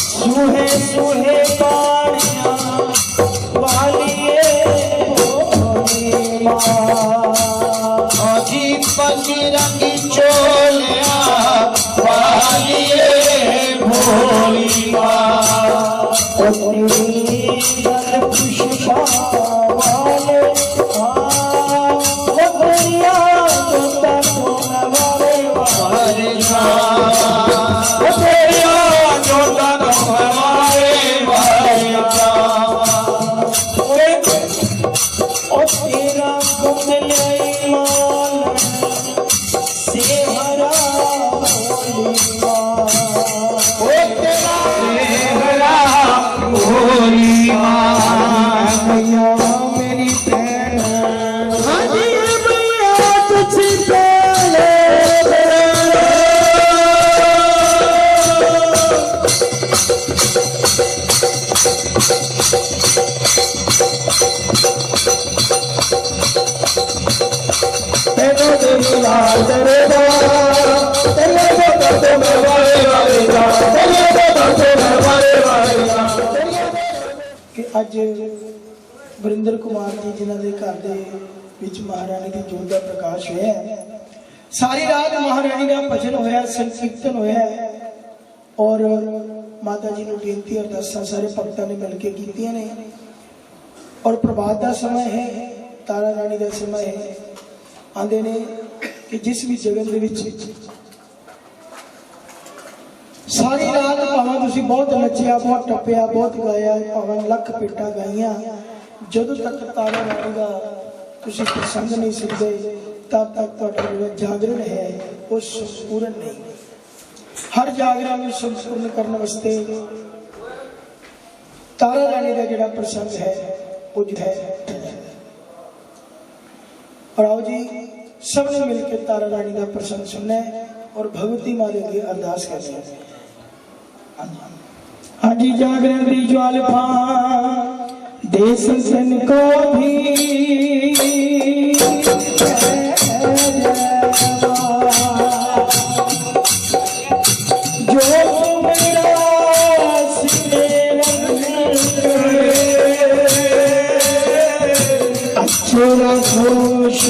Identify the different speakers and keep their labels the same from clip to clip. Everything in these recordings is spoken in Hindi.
Speaker 1: सुहे सुहे पानिया वालिए भोली माँ अजी पगी रंगी चोलिया वालिए भोली माँ तेरी दर खुश वाले भगरिया जोता सोना वाले वाले अज वरिंदर कुमार जी जिन्हों के घर के महारानी की जोत का प्रकाश होया, सारी रात महारानी का भजन होया, संकीर्तन होया और माता जी को बेनती अरदासां सारे भक्तों ने मिलकर कीतियां ने। और प्रभात का समय है, तारा रानी का समय है। आंदे ने कि जिस भी जगह दे विच सारी रात भावें तुसी बहुत नचिया, बहुत टप्पिया, बहुत गाया, भावें लख पिट्टा गाइया, जदों तक तारा रानी का तुसी प्रसंग नहीं सुनते तब तक तुहाडा जागरण है वो संपूर्ण नहीं। हर जागरण को संपूर्ण करने वास्ते तारा रानी का जिहड़ा प्रसंग है वो जो है। और आओ जी सबने मिलकर तारा रानी का प्रसंग सुनना है और भगवती माँ के अरदास करनी है। हाँ जी जागरण दी ज्वाल देश सन को भी जो मेरा अच्छोरा खुश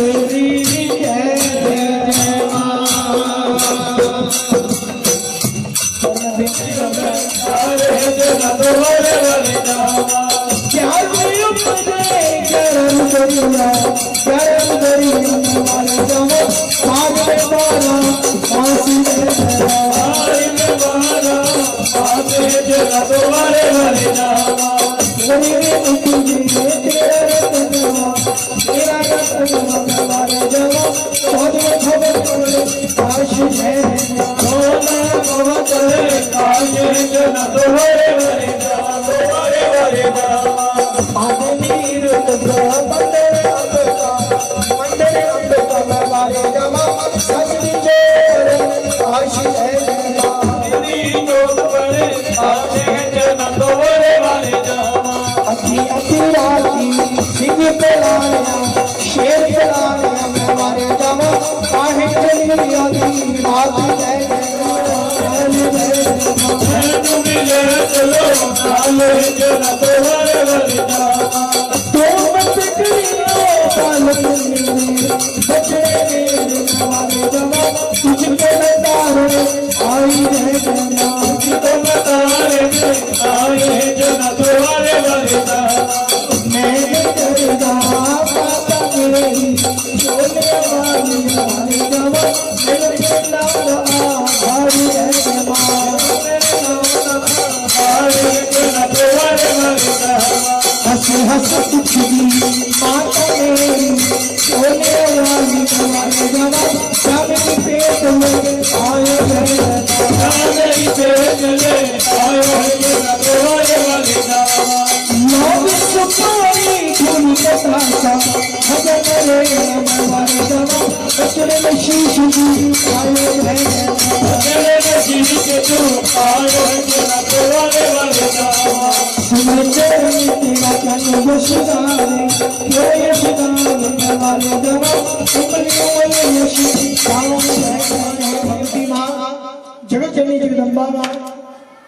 Speaker 1: जगत जननी जगदम्बा मां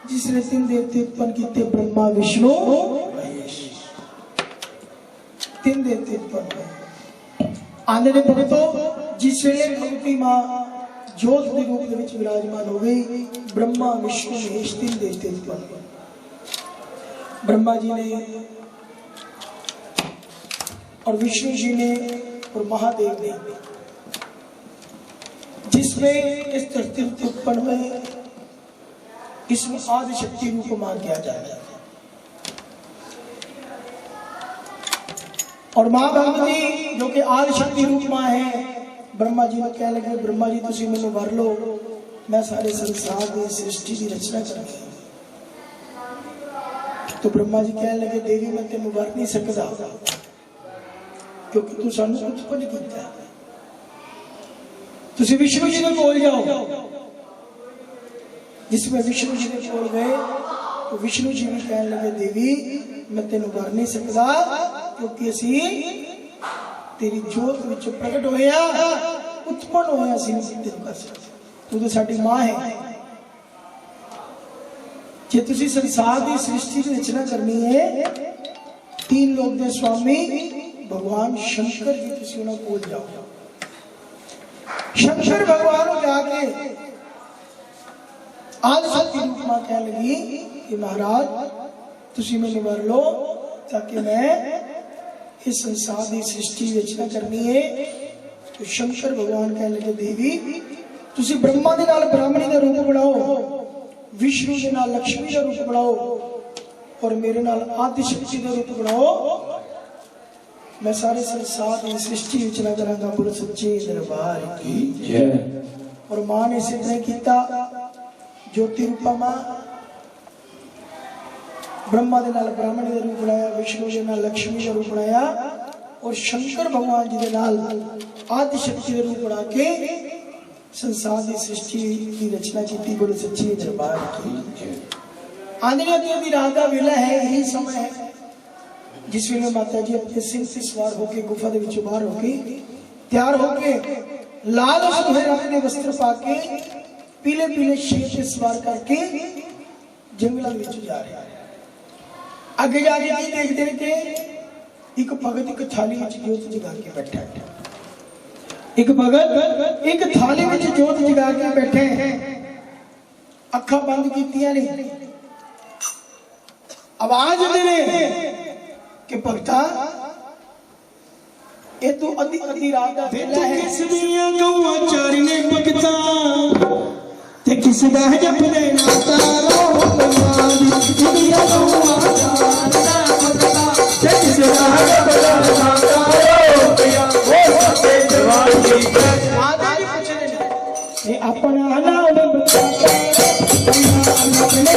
Speaker 1: जिसने 3 देवते उत्पन्न किए, ब्रह्मा विष्णु महेश। 3 देवते उत्पन्न हुए। आंदे ने भगतों जिस वेले भगवती मां जोत के रूप में विराजमान हो गई, ब्रह्मा विष्णु महेश 3 देवते उत्पन्न हुए। ब्रह्मा जी ने और विष्णु जी ने और महादेव ने, जिसमें इस धरती से उत्पन्न हुए, इसमें आदि शक्ति रूप मान किया जाए। और मां भगवती जो कि आदि शक्ति रूप मां है, ब्रह्मा जी ने कह लगे ब्रह्मा जी तुसी मैनू वर लो, मैं सारे संसार की सृष्टि की रचना करूंगा। तो ब्रह्मा जी कह लगे देवी मैं तेन वर नहीं सकता, क्योंकि तू सानू उत्पन्न किया है। तुसी विष्णु जी ने बोल जाओ। जिसमें विष्णु जी ने बोल गए तो विष्णु जी भी कह लगे देवी मैं तेन वर नहीं सकता, क्योंकि असी तेरी जोत विच प्रगट होया, उत्पन्न होया सी नहीं तेन कर सकते, तू तो साडी मां है। जे तुसी संसार की सृष्टि की रचना करनी है, 3 लोक दे स्वामी भगवान शंकर जी तुसी उन्हें बोल जाओ। शंकर भगवान जाके आदि शक्ति रूप में कह लगी कि महाराज तुसी मैनू वर लो, ताकि मैं इस संसार की सृष्टि की रचना करनी है। तो शंकर भगवान कह लगे देवी तुसी ब्रह्मा दे नाल ब्राह्मणी का रूप बनाओ, विष्णु के नाल लक्ष्मी का रूप बनाओ, और मेरे नाल आदि शक्ति का रूप बनाओ। मैं सारे संसार की सृष्टि रचना करांगा। बोलो सच्चे दरबार की जय। और मां ने इसे नहीं किया, ज्योति रूपा मां ब्रह्मा के नाल ब्राह्मण का रूप बनाया, विष्णु के नाल लक्ष्मी का रूप बनाया, और शंकर भगवान जी के नाल आदि शक्ति का रूप बना के संसार की सृष्टि की रचना की। बोलो सच्चे दरबार की। आंधी रात का वेला है, यही समय है जिस वेले माता जी अपने सिंह से सवार होके गुफा के विचों बाहर होके तैयार होके लाल और सुनहरे रंग के वस्त्र पाके पीले पीले शेर से सवार करके जंगलों में जा रहे हैं। आगे जाके देखते थे एक भगत एक थाली में जोत जगा के बैठा है। एक भगत एक थाली में जोत जगा के बैठे हैं, अखा बंद कीतियां नहीं, आवाज दे कि भगता ये तो अधी अधी रात का वेला है, किस दियां गौआं चारने भगता ते किस दा जपदे नाता रो भगवान दियां गौआं चारदा भगता ते किस दा जपदे नाता रो पिया वो सते जवानी आदि जी पूछने ने ये अपना नाम बता अपने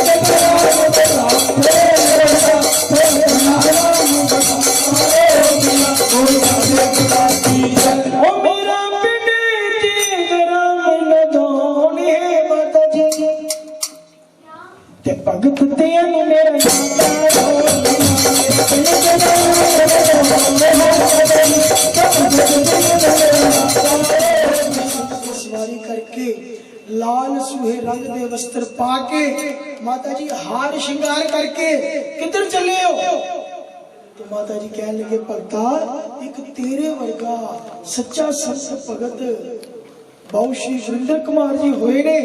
Speaker 1: भगत तेन मेरा सवारी करके लाल सुहे रंग दे वस्त्र पाके माता जी हार श्रृंगार करके किधर चले हो? तो माता जी कह लगे भगता एक तेरे वर्गा सच्चा संत भगत बाबू श्री सुरेंद्र कुमार जी होए ने,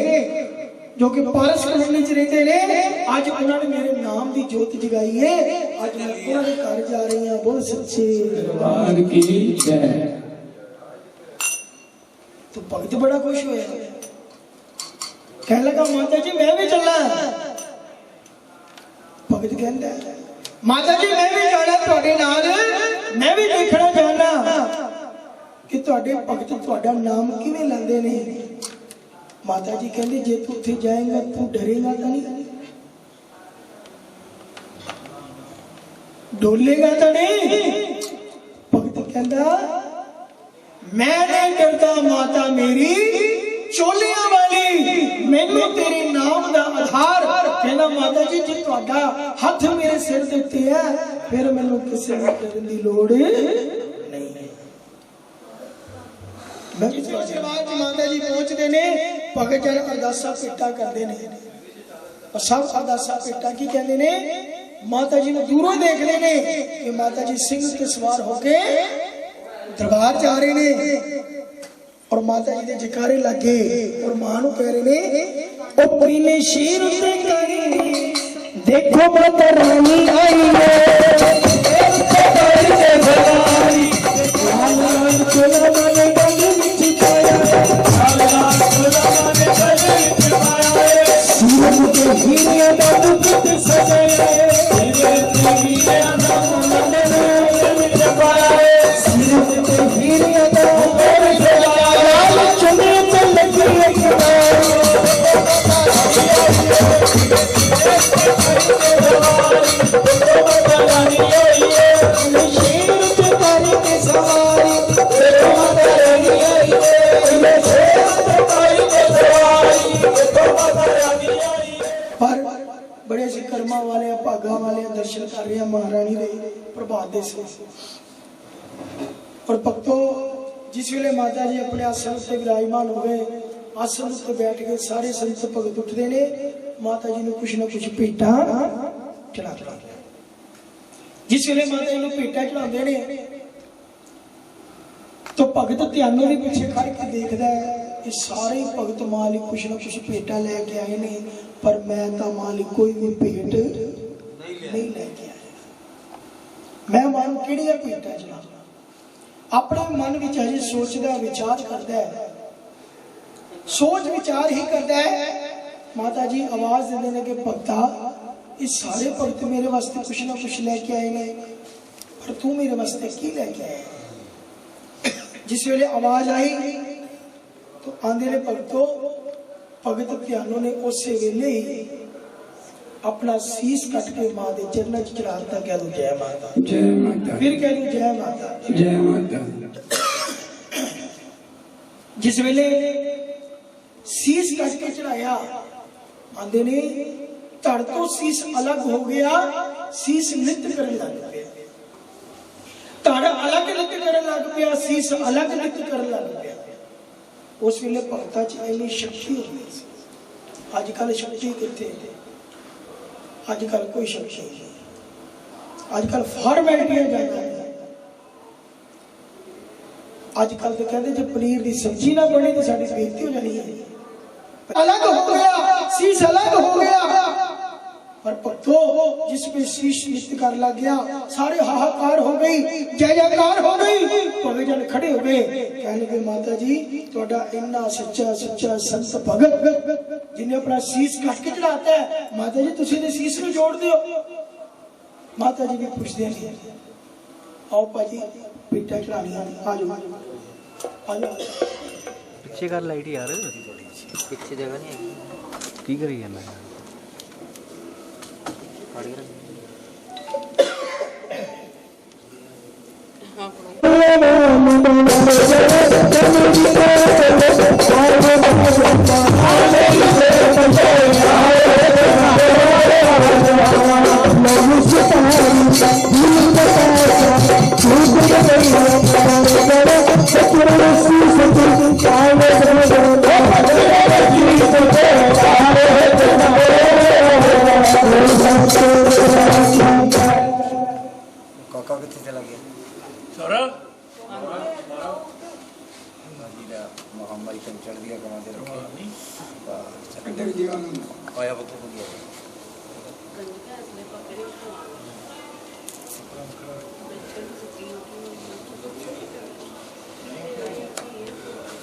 Speaker 1: जो कि पारस कॉलोनी च रहते ने। आज उन्होंने मेरे नाम की जोत जगाई है, आज मैं उन्होंने घर जा रही हूं। बोल सच्चे दरबार की जय। तो भगत बड़ा खुश होया, कह लगा माता जी मैं भी चलना। भगत कहता माता जी मैं भी जाना तुहाडे नाल, मैं भी देखना चाहना कि तुहाडे भगत तुहाडा नाम किवें लैंदे ने। माता जी कहते जे तू उत्थे जाएगा तू डरेगा तो नहीं, डोलेगा तो नहीं। भगत कहता मैं नहीं डरता माता मेरी चोलियां वाली, मैनू तेरे नाम दा आधार। कहना माता जी जे तुहाडा हथ मेरे सिर दे उत्ते है फिर मैनू किसी भी डरन दी लोड़ नहीं। माता जी पहुंचते ने भगत जन अरदासा भेटा करते हैं और सब अरदासा भेटा की कहते हैं माता जी ने दूरों देखते हैं कि माता जी सिंह ते सवार होके दरबार जा रहे हैं और माता जी के जकारे लगे और मां नूं कह रहे हैं ओ पीले शेर उत्ते करी देखो माता रानी आई है बड़े से कर्मा वाले भागा वाले दर्शन कर रहे हैं महारानी के प्रभात दे और भक्तों जिस वेले माता जी अपने आसन से विराजमान हो गए आसन से बैठ के सारे संत भगत उठते ने माता जी ने कुछ ना कुछ भेटा चढ़ा जिस वेले माता जी ने भेटा चढ़ाते ने तो भगत ध्यान भी पीछे खड़ के देखता है ये सारे भगत मालिक कुछ ना कुछ भेटा लेके आए ने पर मैं तो मालिक कोई भी भेंट नहीं लेके आया मैं मन कि भेंटा चला अपने मन विच हजे सोचता विचार करता है सोच विचार ही करता है माता जी आवाज देते हैं कि भगता ये सारे भगत मेरे वास्ते कुछ ना कुछ लेके आए ने पर तू मेरे वास्ते की लेके आया जिस वेले आवाज आई तो आंदे ने भगतों भगत ध्यानों ने उस वेले ही अपना शीश कट के मां के चरणों च चढ़ाता कह दो जय माता फिर कह दो जय माता जय माता जिस वेले शीश कट के चढ़ाया आंदे ने धड़ तो शीश अलग हो गया शीश नृत्य करने लग गया धड़ अलग नृत्य करने लग गया शीश अलग नृत्य करने लग गया उस वेले भगता च इन्नी शक्ति हो गई अजकल शक्ति कितने अजकल कोई शक्ति नहीं अजकल फॉर्मैलिटियां ज्यादा है अजकल तो कहते जो पनीर की सब्जी ना बनी तो साड़ी बेइज्जती हो जानी है अलग हो गया शीश अलग हो गया पर भक्तों जिसमें शीश नृत्य कर लग गया सारे हाहाकार हो गई जय जयकार हो गई भगत जन खड़े हो गए कहने लगे माता जी ਤੁਹਾਡਾ इन्ना सच्चा सच्चा संत भगत जिन्हें अपना शीश कट के चढ़ाता है माता जी तुसी ने शीश में जोड़ दियो माता जी भी पूछते हैं आओ भाजी बेटा चढ़ानी आ जाओ
Speaker 2: पीछे कर लाइट यार पीछे जगह नहीं है की करी जाना
Speaker 3: काका कितने चला गया
Speaker 4: सारा
Speaker 3: महामारी कम चढ़ दिया कमा दे रखे आया बतो हो गया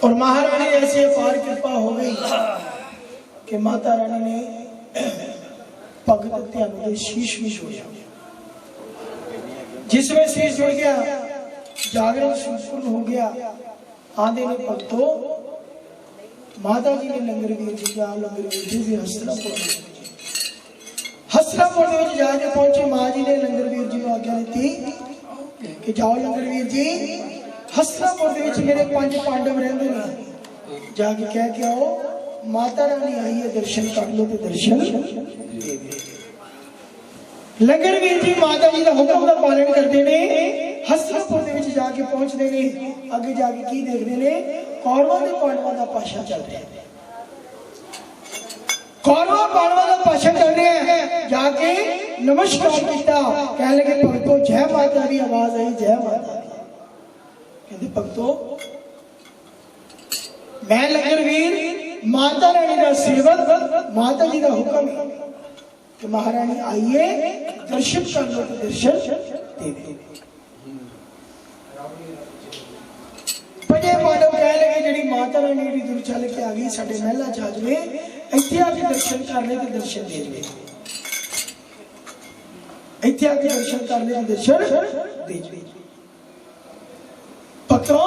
Speaker 1: और महारानी ऐसी अपार कृपा हो गई कि माता रानी ने भगत ध्यान के शीश भी छोड़ा जिसमें शीश जुड़ गया जागरण संपूर्ण हो गया आंधे ने भक्तों माता जी ने लंगर वीर जी का लंगर वीर जी भी हसरापुर जाके पहुंचे मां जी ने लंगर वीर जी को आज्ञा दी कि जाओ लंगर वीर जी हसरापुर मेरे 5 पांडव रहते हैं जाके कह के आओ माता रानी आई है दर्शन कर लो तो दर्शन लंगर वीर जी माता जी का हुक्म का पालन करते ने हसरापुर जाके पहुंचते ने आगे जाके की देखते ने कौरवां ते पांडवां दा पाशा चल रहा है कौरवा पांडवा का भाषण कर रहे हैं, जाके नमस्कार किया, कह लगे भक्तों जय माता दी, आवाज आई जय माता दी। कहते भक्तों मैं लंगरवीर माता रानी का सेवक, माता जी का हुक्म है कि महारानी आइए दर्शन कर लो, तो दर्शन दे दे। पंजे पांडव कह लगे जी माता रानी एडी दूर चल के आ गई, साडे महला च आ जावे, इत्थे आके दर्शन कर ले तो दर्शन दे दे, इत्थे आके दर्शन कर ले तो दर्शन दे दे। भक्तों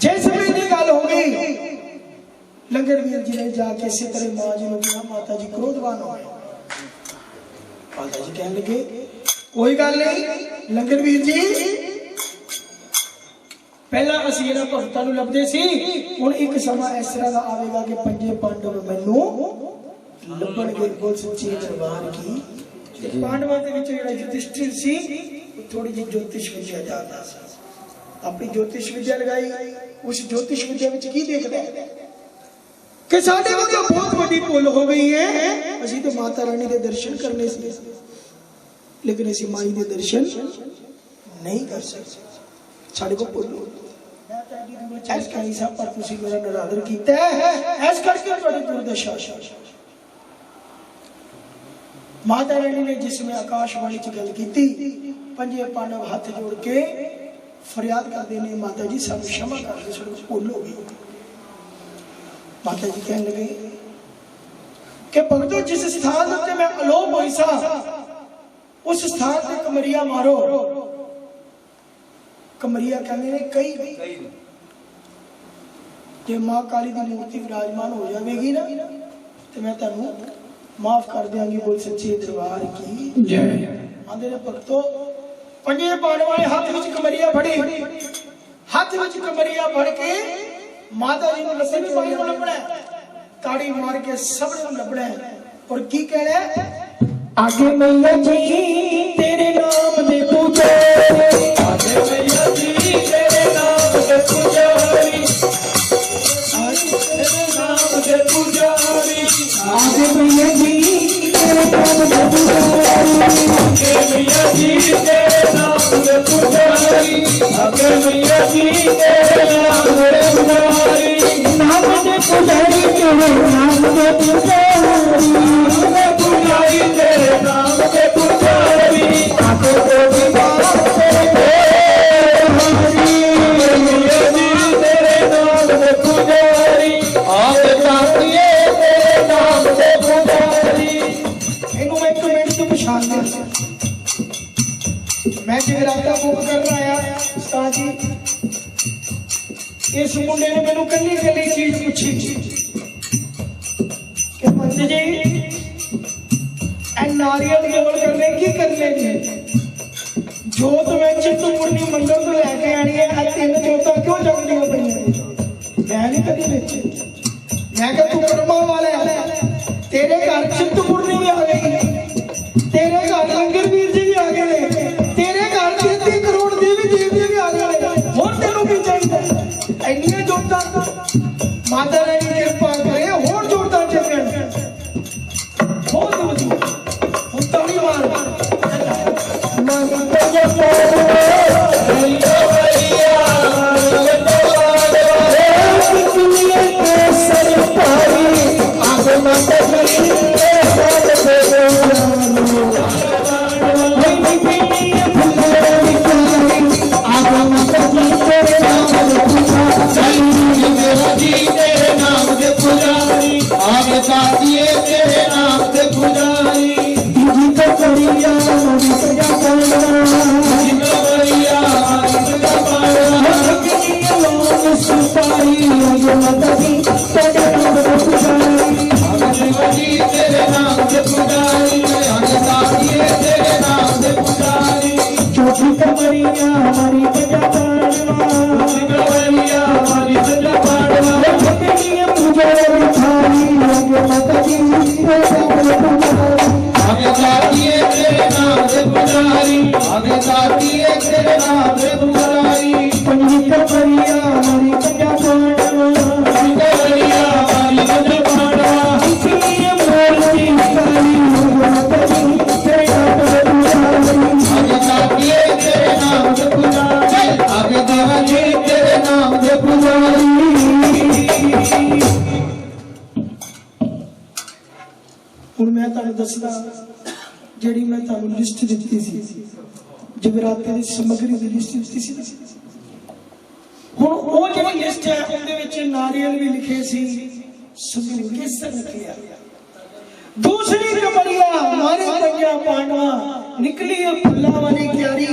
Speaker 1: जिस समय की गल हो गई, लंगरवीर जी ने जाके इसी तरह मां जी ने कहा, माता जी क्रोधवान हो गए। माता जी कहने लगे कोई गल नहीं लंगरवीर जी, पहला असीं इन्हां भगतां नूं लभदे सी, हुण एक समा इस तरह दा आवेगा कि पंजे पांडव मैनूं लभणगे। बोल सच्चे दरबार की। पांडवां दे विच जिहड़ा युधिष्ठिर सी थोड़ी जी ज्योतिष विद्या जानदा सी, अपनी ज्योतिष विद्या लगाई। उस ज्योतिष विद्या विच की देखदा है कि साडे कोल जो बहुत बड़ी भुल हो गई है, असीं तो माता रानी दे दर्शन करने सी, लेकिन असीं माई दे दर्शन नहीं कर सकते, साडे को भुल हो गई। ऐस करी साहब पर तुसीं मेरा निरादर कीता है, ऐस करके तुहाडी दुर्दशा। माता रानी ने जिसमें आकाशवाणी च गल कीती, पंजे पांडव हाथ जोड़ के फरियाद करते ने, माता जी सब क्षमा कर दे, साडे को भुल हो गई। माता जी कहने लगे कि भगतों जिस स्थान उत्ते मैं अलोप होई सा, उस स्थान ते कमरिया मारो। कमरिया कहने ने कई जे मां काली दी मूर्ति विराजमान हो जाएगी ना, तो मैं तेनू माफ कर देंगी। बोल सच्चे दरबार की जय। आंदे ने भगतों पंजे पांडवां ने हाथ विच कमरिया फड़ी, हाथ विच कमरिया फड़ के माता जी ने लस्सी भी पानी लभना है, ताड़ी मार के सब ने लभना है। और की कहना है, आगे मैया जी तेरे नाम दे पुजारी, आगे मैया जी तेरे नाम दे पुजारी, आगे तेरे नाम दे पुजारी, आगे मैया जी तेरे नाम दे पुजारी, आगे मैया जी तेरे नाम दे पुजारी, आगे मैया जी तेरे नाम दे पुजारी, नाम दे पुजारी तेरे नाम दे पुजारी, पुजारी तेरे नाम दे पुजारी, आगे तेरे नाम तेरे तेरे नाम दे पुजारी, आगे ताकिए तेरे नाम दे पुजारी। इनको मैं एक मिनट तो पहचान लिया, मैं जगराता बुक करना आया उस्ताद जी, इस मुंडे ने मैनू कली कली चीज पूछी कि पंत जी नारियल केवल करने की करने जी, जोत में चिंतपूर्णी मंडल तो लैके आनी है, तीन जोता क्यों जगदियां पई, मैं नहीं कभी बेचे। मैं कहा तू कर्मा वाला है, तेरे घर चिंतपूर्णी भी आ गई, तेरे घर लंगरवीर जी भी आ गए, तेरे घर 33 करोड़ देवी देवते भी आ गए, और तेनों की चाहिए इन्नियां जोतां माता रानी कृपा करे होर जोतां चलण बहुत वधिया ताली मार ਦੱਸਦਾ ਜਿਹੜੀ ਮੈਂ ਤੁਹਾਨੂੰ ਲਿਸਟ ਦਿੱਤੀ ਸੀ ਜਗਰਾਤੇ ਦੀ ਸਮੱਗਰੀ ਦੀ ਲਿਸਟ ਦਿੱਤੀ ਸੀ ਹੁਣ ਉਹ ਜਿਹੜੀ ਲਿਸਟ ਹੈ ਉਹਦੇ ਵਿੱਚ ਨਾਰੀਅਲ ਵੀ ਲਿਖੇ ਸੀ ਕੇਸਰ ਲਿਖਿਆ दूसरी कमरिया मारे पंजा पांडवा निकली फुल्ला वाली क्यारी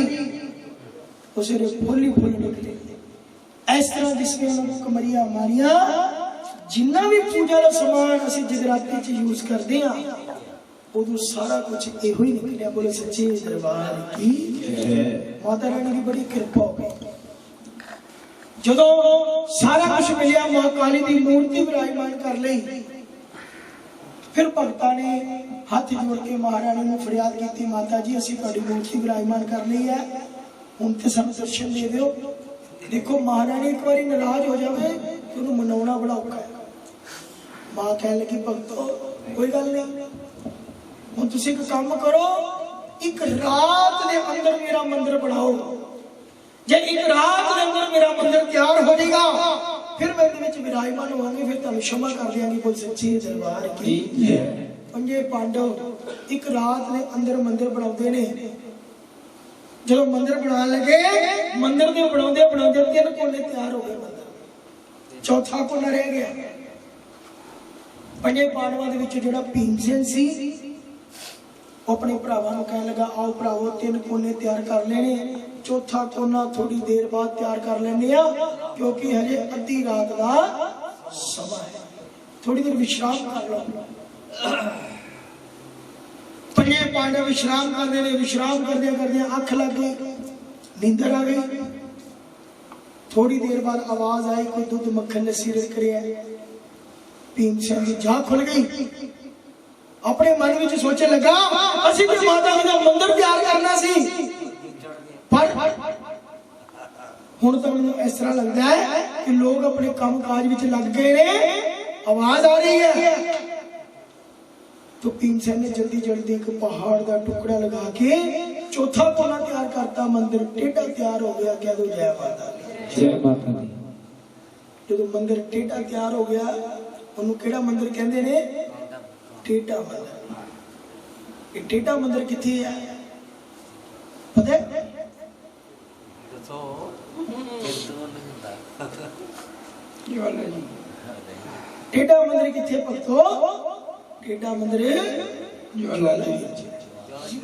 Speaker 1: उसे फुल ही फुल निकले इस तरह जिसने कमरिया मारिया जिन्ना भी पूजा का समान असि जगराते च यूज करते हैं उदो सारा कुछ इहो ही निकलिया बोले सच्चे दरबार की माता रानी की बड़ी कृपा हो गई जदों सारा कुछ मिलिया मां काली की मूर्ति विराजमान कर ली फिर भगतां ने हाथ जोड़ के महारानी ने फरियाद की माता जी असी तुहाडी मूर्ति विराजमान कर ली है हुण ते सानूं दर्शन दे दिओ देखो महारानी एक बार नाराज हो जाए तो उन्हें मनाना बड़ा औखा है मां कह लगी भगतो कोई गल नहीं हुण तुसीं इक काम करो एक रात दे अंदर मेरा मंदिर बनाओ जे एक रात दे अंदर मेरा मंदिर तैयार हो जाएगा फिर मैं विराजमान होंगे फिर तुम क्षमा कर देंगे कोई सच्ची दरबार की पंजे पांडव एक रात ने अंदर मंदिर बनाते ने जो मंदिर बना लगे मंदिर के बनाते बनाते 3 कोने तैयार हो गए मंदिर चौथा कोना रह गया पंजे पांडवों के विच जिहड़ा भीमसेन सी अपने भरावां नूं कहण लगा आओ भरावो 3 कोने तैयार कर लेने चौथा कोना थोड़ी देर बाद तैयार कर लेने क्योंकि हजे अद्धी रात का समा है थोड़ी देर विश्राम कर लो पंजे पांडव विश्राम करते हैं विश्राम करदे अख लग गई नींदर आ गई थोड़ी देर बाद आवाज आई कोई दूध मक्खन लस्सी रिड़क रहा है भीमसेन की जाह खुल गई अपने मन में सोचने लगा असीं ते माता जी दा मंदिर तैयार करना सी पर हुण तो मैनूं इस तरह लगता है कि लोग अपने काम काज विच लग गए ने आवाज आ रही है तो भीमसेन ने जल्दी जल्दी एक पहाड़ का टुकड़ा लगा के चौथा कोना तैयार करता मंदिर टेढ़ा तैयार हो गया कह दो जय माता दी जय माता दी जो मंदिर टेढ़ा तैयार हो गया उन्होंने केड़ा मंदिर कहते ने टेढ़ा मंदिर ये टेढ़ा मंदिर किथे है पता है टेढ़ा मंदिर किथे भक्तो टेढ़ा मंदिर ज्वाला जी